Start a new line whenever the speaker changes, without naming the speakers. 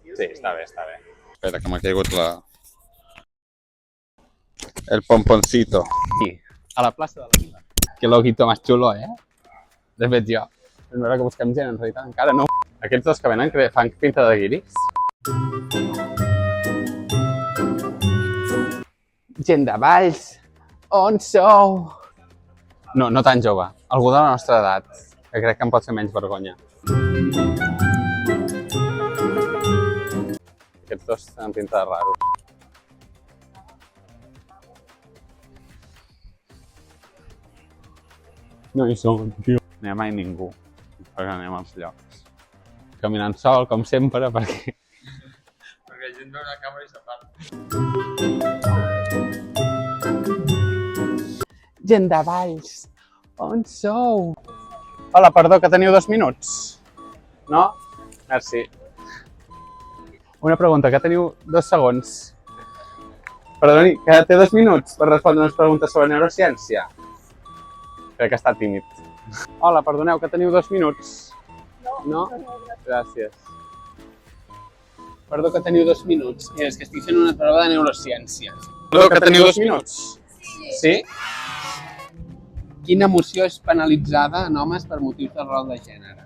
Sí, està bé, està bé. Espera, que m'ha caigut el pomponcito. Sí, a la plaça de la Vila. Que loguito más chulo, eh? De fet, jo. És vera que busquem gent, en realitat encara no. Aquests dos que venen que fan pinta de guiris. Gent de Valls, on sou? No, no tan jove. Algú de la nostra edat, que crec que em pot fer menys vergonya. Aquests dos tenen pinta de raro. No hi són, tio. No hi ha mai ningú, perquè anem als llocs. Caminant sol, com sempre, perquè... Perquè la gent veu una càmera i s'aparta. Gent de Valls, on sou? Hola, perdó, que teniu 2 minuts? No? Merci. Una pregunta, que teniu 2 segons. Perdoni, que té 2 minuts per respondre unes preguntes sobre neurociència? Crec que està tímid. Hola, perdoneu, que teniu 2 minuts. No? Gràcies. Perdó, que teniu 2 minuts. És que estic fent una prova de neurociència. Perdó, que teniu 2 minuts. Sí? Quina emoció és penalitzada en homes per motius de rol de gènere?